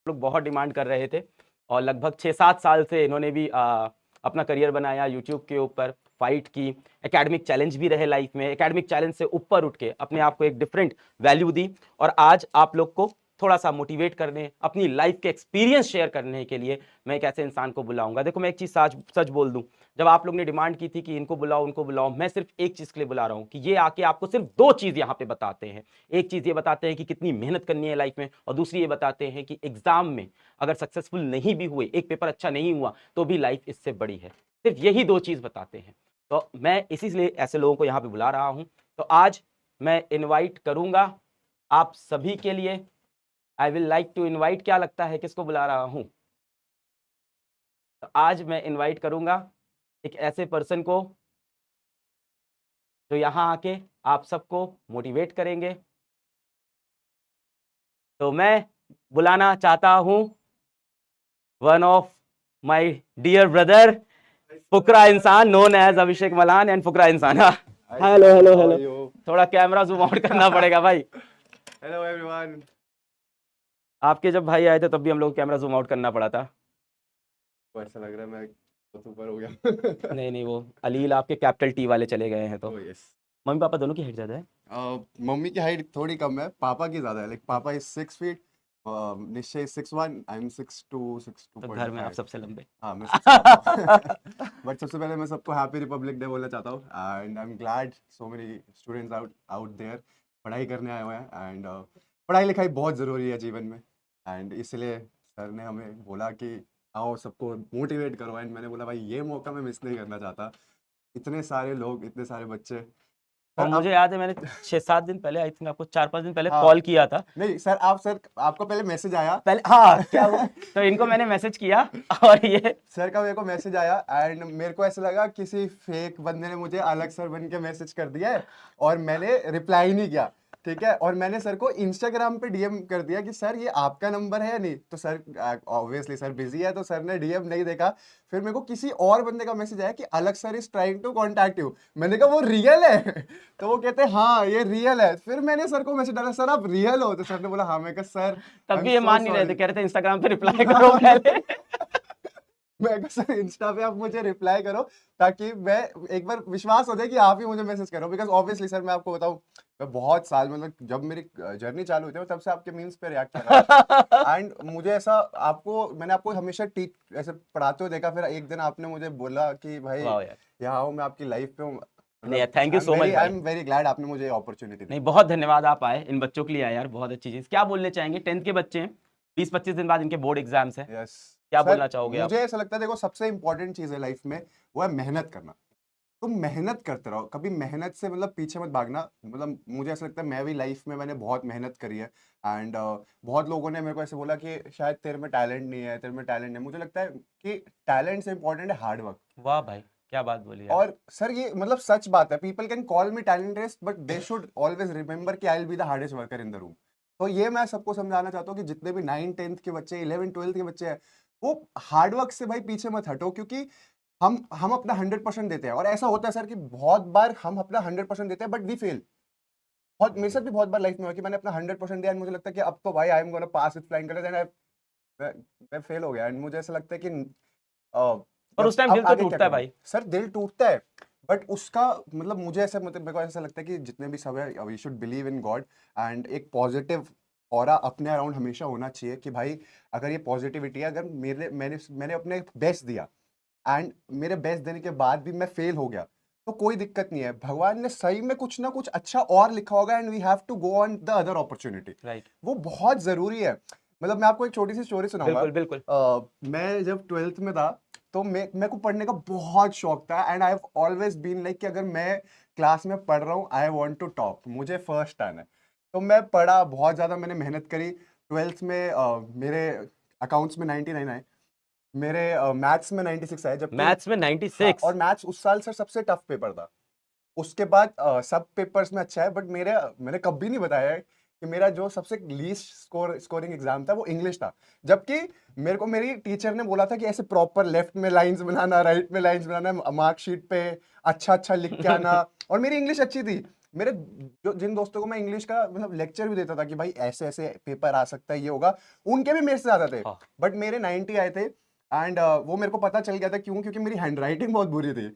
लोग बहुत डिमांड कर रहे थे और लगभग 6-7 साल से इन्होंने भी अपना करियर बनाया यूट्यूब के ऊपर, फाइट की, एकेडमिक चैलेंज भी रहे लाइफ में, एकेडमिक चैलेंज से ऊपर उठ के अपने आप को एक डिफरेंट वैल्यू दी और आज आप लोग को थोड़ा सा मोटिवेट करने, अपनी लाइफ के एक्सपीरियंस शेयर करने के लिए मैं एक ऐसे इंसान को बुलाऊंगा। देखो मैं एक चीज सच बोल दूं, जब आप लोग ने डिमांड की थी कि इनको बुलाओ उनको बुलाओ, मैं सिर्फ एक चीज के लिए बुला रहा हूं कि ये आके आपको सिर्फ 2 चीज यहां पे बताते हैं। एक चीज ये बताते हैं कि कितनी मेहनत करनी है लाइफ में और दूसरी ये बताते हैं कि एग्जाम में अगर सक्सेसफुल नहीं भी हुए, एक पेपर अच्छा नहीं हुआ तो भी लाइफ इससे बड़ी है। सिर्फ यही 2 चीज बताते हैं। तो मैं इसीलिए ऐसे लोगों को यहाँ पे बुला रहा हूं। तो आज मैं इनवाइट करूंगा आप सभी के लिए, I will like to invite, क्या लगता है किसको बुला रहा हूं? तो आज मैं इनवाइट करूंगा एक ऐसे पर्सन को जो यहाँ आके आप सबको मोटिवेट करेंगे। तो मैं बुलाना चाहता हूं one of my dear brother, Fukra Insaan known as Abhishek Malhan and Fukra Insaan. Hello hello hello, थोड़ा कैमरा जूम आउट करना पड़ेगा भाई। Hello everyone. आपके जब भाई आए थे तब भी हम लोग कैमरा जूम आउट करना पड़ा था। ऐसा लग रहा है मैं बहुत ऊपर हो गया। नहीं वो अलील आपके कैपिटल टी वाले चले गए हैं। तो Oh, yes. मम्मी पापा दोनों की हाइट ज्यादा है? मम्मी की हाइट थोड़ी कम है, पापा की ज्यादा है। लाइक पापा इज 6 फीट, निश्चय 6'1", आई एम 6'2", 6'2". तो घर में आप सबसे लंबे। हाँ मैं बट सबसे पहले मैं सबको हैप्पी रिपब्लिक डे बोलना चाहता हूँ and I am glad so many students out there पढ़ाई करने आए हुए हैं एंड पढ़ाई लिखाई बहुत ज़रूरी है जीवन में एंड इसलिए सर ने हमें बोला कि आओ सबको मोटिवेट करो एंड मैंने बोला भाई ये मौका मैं मिस नहीं करना चाहता। इतने सारे लोग, इतने सारे बच्चे। और सर मुझे याद है मैंने 6-7 दिन पहले, आई थिंक आपको 4-5 दिन पहले हाँ। कॉल किया था। नहीं सर आपको पहले मैसेज आया पहले हाँ क्या हुआ? तो इनको मैंने मैसेज किया और ये सर का मेरे को मैसेज आया एंड मेरे को ऐसा लगा किसी फेक बंदे ने मुझे अलग सर बन के मैसेज कर दिया है और मैंने रिप्लाई नहीं किया, ठीक है। और मैंने सर को इंस्टाग्राम पे डीएम कर दिया कि सर ये आपका नंबर है या नहीं, तो सर ऑब्वियसली सर बिजी है तो सर ने डीएम नहीं देखा। फिर मेरे को किसी और बंदे का मैसेज आया कि अलग sir is trying to contact you. मैंने कहा वो रियल है? तो वो कहते हैं हाँ ये रियल है। फिर मैंने सर को मैसेज डाला सर आप रियल हो? तो सर ने बोला हाँ। मैं कहा सर तब भी ये मान नहीं रहे थे, कह रहे थे इंस्टाग्राम पे रिप्लाई करो पहले। मैं कहा सर इंस्टा पे आप मुझे रिप्लाई करो ताकि मैं एक बार विश्वास हो जाए कि आप ही मुझे मैसेज करो। बिकॉज ऑब्वियसली सर मैं आपको बताऊं, मैं बहुत साल मतलब जब मेरी जर्नी चालू हुई थी तब से आपके मीम्स पे रिएक्ट कर रहा था एंड मुझे ऐसा मैंने आपको हमेशा ऐसे पढ़ाते हुए देखा। फिर एक दिन आपने मुझे बोला कि भाई वाह यार, यहाँ हूँ मैं आपकी लाइफ पे हूँ। नहीं thank you so much I भाई। एम वेरी ग्लैड आपने मुझे अपॉर्चुनिटी दी। नहीं बहुत धन्यवाद, आप आए इन बच्चों के लिए आए यार, बहुत अच्छी चीज। क्या बोलने चाहेंगे? 10th के बच्चे हैं, 20-25 दिन बाद इनके बोर्ड एग्जाम्स हैं। यस क्या सर, बोलना चाहोगे आप? मुझे ऐसा लगता है देखो सबसे इंपॉर्टेंट चीज है लाइफ में वो है मेहनत करना। तुम मेहनत करते रहो, कभी मेहनत से मतलब पीछे मत भागना। मतलब मुझे ऐसा लगता है मैं भी लाइफ में मैंने बहुत मेहनत करी है एंड बहुत लोगों ने मेरे को ऐसे बोला कि शायद तेरे में टैलेंट नहीं है, तेरे में टैलेंट नहीं है। मुझे लगता है कि टैलेंट से इंपॉर्टेंट है हार्ड वर्क। वाह भाई क्या बात बोली यार। और सर ये मतलब सच बात है, people can call me talented but they should always remember कि I will be the hardest worker in the room. तो ये मैं सबको समझाना चाहता हूँ कि जितने भी 9th-10th के बच्चे, 11th-12th के बच्चे हैं, वो हार्ड वर्क से भाई पीछे मत हटो। क्योंकि हम अपना 100% देते हैं और ऐसा होता है सर कि बहुत बार हम अपना 100% देते हैं बट वी फेल। बहुत मेरे साथ भी बहुत बार लाइफ में हुआ कि मैंने अपना 100% दिया एंड मुझे लगता है कि अब तो भाई I am gonna pass with flying colours and मैं फेल हो गया एंड मुझे ऐसा लगता है कि और उस टाइम दिल तो टूटता है भाई। सर दिल टूटता है बट उसका मतलब मुझे ऐसा मतलब मेरे को ऐसा लगता है कि जितने भी सब है we should believe in God and एक पॉजिटिव ऑरा अपने अराउंड हमेशा होना चाहिए कि भाई अगर ये पॉजिटिविटी है, अगर मैंने अपने बेस्ट दिया एंड मेरे बेस्ट देने के बाद भी मैं फेल हो गया तो कोई दिक्कत नहीं है। भगवान ने सही में कुछ ना कुछ अच्छा और लिखा होगा and we have to go on the other opportunity. Right, वो बहुत जरूरी है। मतलब मैं आपको एक छोटी सी स्टोरी सुनाऊंगा। बिल्कुल बिल्कुल। मैं जब 12th में था तो मेरे को पढ़ने का बहुत शौक था and I have always been like कि अगर मैं क्लास में पढ़ रहा हूँ आई वांट टू टॉप, मुझे फर्स्ट आना है। तो मैं पढ़ा बहुत ज़्यादा, मैंने मेहनत करी। 12th में मेरे अकाउंट्स में 99 आए, मेरे मैथ्स में 96 आए। जबकि मैथ्स में हाँ, 96? और मैथ्स उस साल सर सबसे टफ पेपर था। उसके बाद सब पेपर्स में अच्छा है बट मैंने कभी नहीं बताया है कि मेरा जो सबसे लीस्ट स्कोरिंग एग्जाम था वो इंग्लिश था। जबकि मेरे को मेरी टीचर ने बोला था कि ऐसे प्रॉपर लेफ्ट में लाइंस बनाना, राइट में लाइंस बनाना, मार्कशीट पे अच्छा अच्छा लिख के आना और मेरी इंग्लिश अच्छी थी मेरे जो जिन दोस्तों को मैं इंग्लिश का मतलब लेक्चर भी देता था कि भाई ऐसे ऐसे पेपर आ सकता है, ये होगा, उनके भी मेरे से ज्यादा थे, हाँ। बट मेरे 90 आए थे। एंड वो मेरे को पता चल गया था, क्यों? क्योंकि मेरी हैंड राइटिंग बहुत बुरी थी।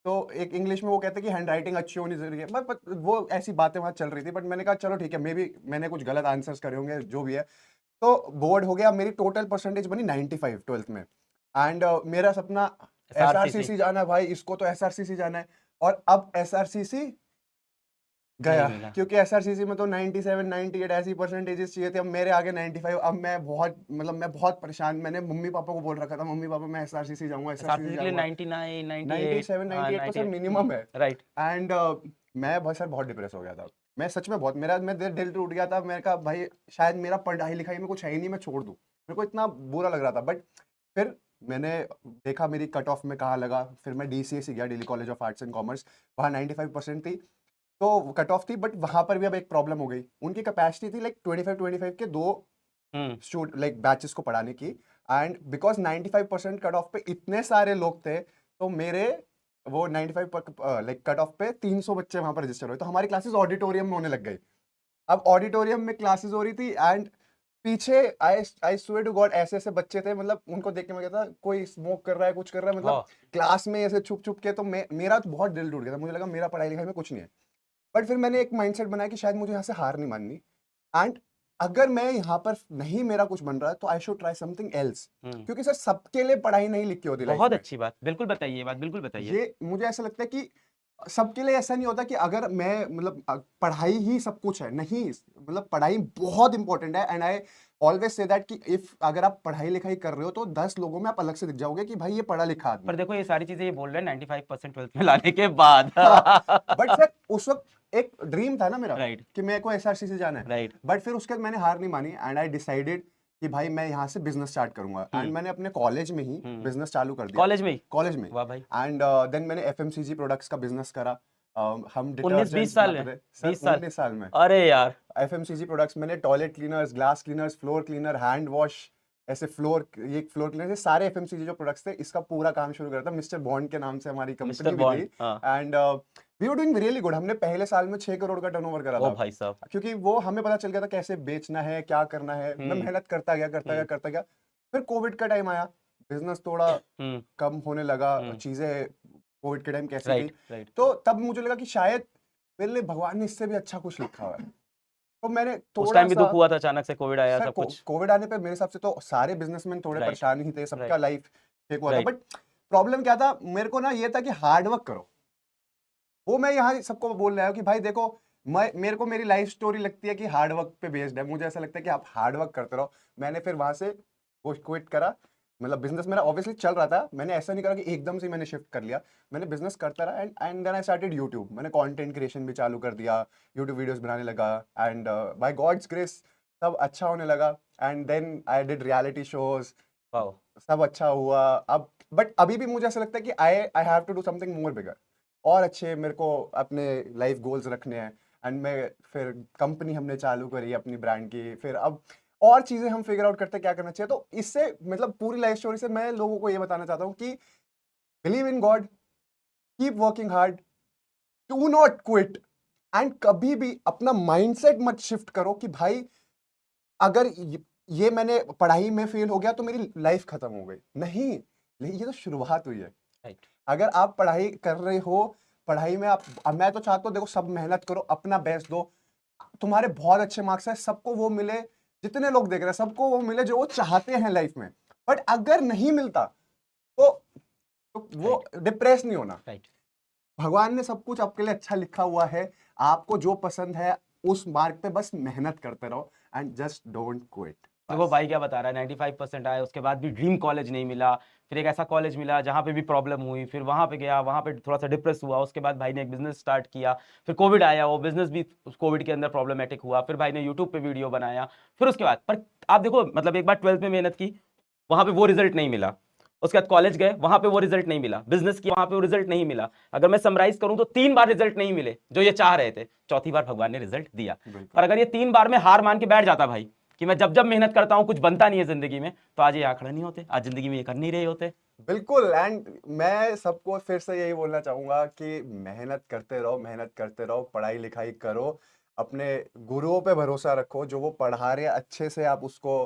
तो एक इंग्लिश में वो कहते हैं कि हैंड राइटिंग अच्छी होनी जरूरी है, बट वो ऐसी बातें वहां चल रही थी, बट मैंने कहा चलो ठीक है, मे बी मैंने कुछ गलत आंसर्स करे होंगे, जो भी है। तो बोर्ड हो गया, मेरी टोटल परसेंटेज बनी 95 ट्वेल्थ में। एंड मेरा सपना SRCC एसआरसीसी जाना है भाई, इसको तो एसआरसीसी जाना है। और अब एसआरसीसी गया, नहीं मिला। क्योंकि एसआरसीसी में तो 97 98 ऐसी परसेंटेजेस चाहिए थे, अब मेरे आगे 95। अब मैं बहुत मतलब मैं बहुत परेशान, मैंने मम्मी पापा को बोल रखा था, मम्मी पापा मैं एसआरसीसी जाऊंगा, एसआरसीसी SRCC के लिए जाऊंगा। 99 98 97 98 तो सर 98 मिनिमम है। राइट। एंड मैं बहुत सर बहुत डिप्रेस हो गया था, मैं सच में बहुत, मेरा मैं दिल टूट गया था। मैंने कहा भाई शायद मेरा पढ़ाई लिखाई में कुछ है ही नहीं, मैं छोड़ दूं, मेरे को इतना बुरा लग रहा था। बट फिर मैंने देखा मेरी कट ऑफ में कहाँ लगा, फिर मैं डीसीएस गया, Delhi college of arts and commerce, वहाँ 95% थी, तो कट ऑफ थी। बट वहां पर भी अब एक प्रॉब्लम हो गई, उनकी कैपेसिटी थी लाइक 25 के दो स्टूडेंट लाइक बैचेस को पढ़ाने की। एंड बिकॉज 95% कट ऑफ पे इतने सारे लोग थे, तो मेरे वो 95 लाइक कट ऑफ पे 300 बच्चे वहां पर रजिस्टर हुए, तो हमारी क्लासेस ऑडिटोरियम में होने लग गई। अब ऑडिटोरियम में क्लासेस हो रही थी, एंड पीछे आई स्वेयर टू गॉड ऐसे ऐसे बच्चे थे, मतलब उनको देख के मैं कहता कोई स्मोक कर रहा है, कुछ कर रहा है, मतलब क्लास में ऐसे छुप छुप के। तो मेरा तो बहुत दिल टूट गया था, मुझे लगा मेरा पढ़ाई लिखाई में कुछ नहीं है। बट फिर मैंने एक माइंडसेट बनाया कि शायद मुझे यहाँ से हार नहीं माननी, एंड अगर मैं यहाँ पर नहीं मेरा कुछ बन रहा है तो I should try something else, क्योंकि सर सबके लिए पढ़ाई नहीं लिखी होती लाइफ बहुत में। अच्छी बात, बिल्कुल बताइए ये बात, बिल्कुल बताइए। ये मुझे ऐसा लगता है कि सबके लिए ऐसा नहीं होता कि अगर मैं मतलब पढ़ाई ही सब कुछ है, नहीं, मतलब पढ़ाई बहुत इंपॉर्टेंट है। And I always say that कि इफ अगर आप पढ़ाई लिखाई कर रहे हो तो 10 लोगों में आप अलग से दिख जाओगे कि भाई ये पढ़ा लिखा आदमी पर है। देखो ये सारी चीजें ये बोल रहे हैं 95% ट्वेल्थ में लाने के बाद। बट सर उस वक्त एक ड्रीम था ना मेरा, राइट कि मेरे को एसआरसीसी जाना है। राइट। बट फिर उसके बाद मैंने हार नहीं मानी, एंड आई डिसाइडेड कि भाई मैं यहाँ से बिजनेस स्टार्ट करूंगा। एंड मैंने अपने कॉलेज में ही बिजनेस चालू कर दिया, कॉलेज में ही? कॉलेज में। वाह भाई। एंड देन मैंने एफएमसीजी प्रोडक्ट्स का बिजनेस करा। हम 19 20 डिटर्जेंट्स साल बनाते में? थे सर, 20 साल? 19 साल में। अरे यार। एफएमसीजी प्रोडक्ट्स मैंने toilet cleaners, glass cleaners, floor cleaner, hand wash, ऐसे फ्लोर, ये फ्लोर क्लीनर, सारे एफएमसीजी जो प्रोडक्ट्स थे, इसका पूरा काम शुरू करा था। मिस्टर बॉन्ड के नाम से हमारी कंपनी मिस्टर भी बॉन्ड, थी। हाँ। And we were doing really good, हमने पहले साल में 6 करोड़ का टर्नओवर करा ओ था, भाई साहब। क्योंकि वो हमें पता चल गया था कैसे बेचना है, क्या करना है। मैं मेहनत करता गया। फिर कोविड का टाइम आया, बिजनेस थोड़ा कम होने लगा, चीजें कोविड के टाइम कैसी थी, राइट राइट। तो तब मुझे लगा कि शायद मेरे लिए भगवान ने इससे भी अच्छा कुछ लिखा हुआ है। तो मैंने उस थोड़ा टाइम भी सा, दुख हुआ था, अचानक से कोविड आया, सर सब कुछ। कोविड आने पे मेरे हिसाब से तो सारे बिजनेसमैन थोड़े राइट परेशान ही थे, सबका राइट लाइफ ठीक हुआ था। राइट। बट प्रॉब्लम क्या था मेरे को ना, ये था कि हार्ड वर्क करो। वो मैं यहाँ सबको बोल रहा हूँ कि भाई देखो, मेरे को मेरी लाइफ स्टोरी लगती है कि हार्ड वर्क पे बेस्ड है। मुझे ऐसा लगता है कि आप हार्ड वर्क करते रहो। मैंने फिर वहां से वो क्विट करा, मतलब बिजनेस मेरा ऑब्वियसली चल रहा था, मैंने ऐसा नहीं करा कि एकदम से मैंने शिफ्ट कर लिया, मैंने बिजनेस करता रहा। And then I started YouTube, मैंने कंटेंट क्रिएशन भी चालू कर दिया, यूट्यूब वीडियोस बनाने लगा। एंड बाय गॉड्स ग्रेस सब अच्छा होने लगा। And then I did reality shows, wow. सब अच्छा हुआ। अब बट अभी भी मुझे ऐसा लगता है कि I have to do something more bigger, और अच्छे मेरे को अपने लाइफ गोल्स रखने हैं। एंड मैं फिर कंपनी हमने चालू करी अपनी ब्रांड की, फिर अब और चीजें हम फिगर आउट करते हैं क्या करना चाहिए। तो इससे मतलब पूरी लाइफ स्टोरी से मैं लोगों को ये बताना चाहता हूँ कि believe in God, keep working hard, do not quit, and कभी भी अपना माइंडसेट मत शिफ्ट करो कि भाई अगर ये मैंने पढ़ाई में फेल हो गया तो मेरी लाइफ खत्म हो गई। नहीं, ये तो शुरुआत हुई है। राइट। अगर आप पढ़ाई कर रहे हो, पढ़ाई में आप, अब मैं तो चाहता हूँ देखो सब मेहनत करो, अपना बेस्ट दो, तुम्हारे बहुत अच्छे मार्क्स है, सबको वो मिले, जितने लोग देख रहे हैं सबको वो मिले जो वो चाहते हैं लाइफ में। बट अगर नहीं मिलता तो वो डिप्रेस नहीं होना। राइट। भगवान ने सब कुछ आपके लिए अच्छा लिखा हुआ है, आपको जो पसंद है उस मार्ग पे बस मेहनत करते रहो, एंड जस्ट डोंट क्विट। देखो भाई क्या बता रहा है, 95% आए, उसके बाद भी ड्रीम कॉलेज नहीं मिला, फिर एक ऐसा कॉलेज मिला जहाँ पे भी प्रॉब्लम हुई, फिर वहाँ पे गया, वहाँ पे थोड़ा सा डिप्रेस हुआ, उसके बाद भाई ने एक बिजनेस स्टार्ट किया, फिर कोविड आया, वो बिजनेस भी कोविड के अंदर प्रॉब्लमेटिक हुआ, फिर भाई ने यूट्यूब पे वीडियो बनाया, फिर उसके बाद पर आप देखो मतलब एक बार 12th में मेहनत की, वहाँ पे वो रिजल्ट नहीं मिला, उसके बाद कॉलेज गए, वहाँ पे वो रिजल्ट नहीं मिला, बिजनेस किया, वहाँ पे वो रिजल्ट नहीं मिला। अगर मैं समराइज करूँ तो 3 बार रिजल्ट नहीं मिले जो ये चाह रहे थे, चौथी बार भगवान ने रिजल्ट दिया। और अगर ये 3 बार में हार मान के बैठ जाता भाई कि मैं जब जब मेहनत करता हूँ कुछ बनता नहीं है जिंदगी में, तो आज ये आंकड़े नहीं होते, आज जिंदगी में ये कर नहीं रहे होते। बिल्कुल। एंड मैं सबको फिर से यही बोलना चाहूंगा कि मेहनत करते रहो, मेहनत करते रहो, पढ़ाई लिखाई करो, अपने गुरुओं पे भरोसा रखो, जो वो पढ़ा रहे हैं अच्छे से आप उसको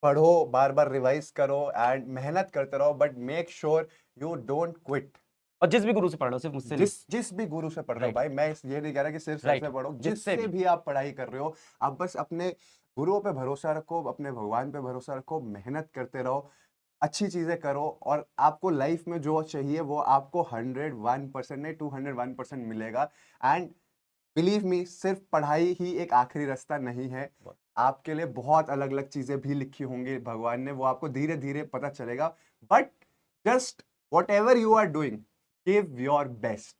पढ़ो, बार बार रिवाइज करो एंड मेहनत करते रहो, but make sure you don't quit. और जिस भी गुरु से पढ़ रहे हो, सिर्फ मुझसे नहीं। जिस भी गुरु से पढ़ रहे हो Right. भाई, मैं ये नहीं कह रहा कि सिर्फ सर Right. से पढ़ो, जिससे जिससे भी आप पढ़ाई कर रहे हो, आप बस अपने गुरुओं पे भरोसा रखो, अपने भगवान पे भरोसा रखो, मेहनत करते रहो, अच्छी चीजें करो, और आपको लाइफ में जो चाहिए वो आपको 101% नहीं 201% मिलेगा। एंड बिलीव मी, सिर्फ पढ़ाई ही एक आखिरी रास्ता नहीं है, आपके लिए बहुत अलग अलग चीजें भी लिखी होंगी भगवान ने, वो आपको धीरे धीरे पता चलेगा। But just whatever you are doing, give your best,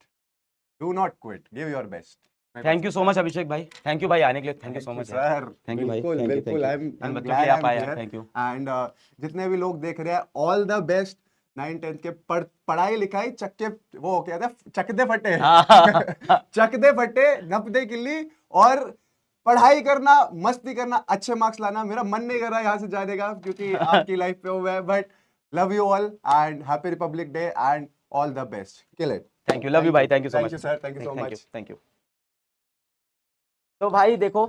do not quit, give your best. Thank you so much Abhishek भाई, थैंक यू भाई आने के लिए, thank you so much sir. Thank you भाई, बिल्कुल thank you, बिल्कुल, thank I you. Am इन बच्चों के ग्लैड लिए आई आप एम आए, हियर। Thank you. एंड जितने भी लोग देख रहे हैं, ऑल द बेस्ट। 9-10 के पढ़ाई लिखाई चक्के, वो क्या था, चकदे फटे चकदे फटे, नपदे किल्ली, और पढ़ाई करना, मस्ती करना, अच्छे मार्क्स लाना। मेरा मन नहीं कर रहा यहाँ से जाने का, क्योंकि आपकी लाइफ पे हुआ है, but love you all and happy republic day and all the best. Kill it. Thank you, love you भाई, thank you so thank much you sir, thank you so thank you much. Thank you. तो भाई देखो,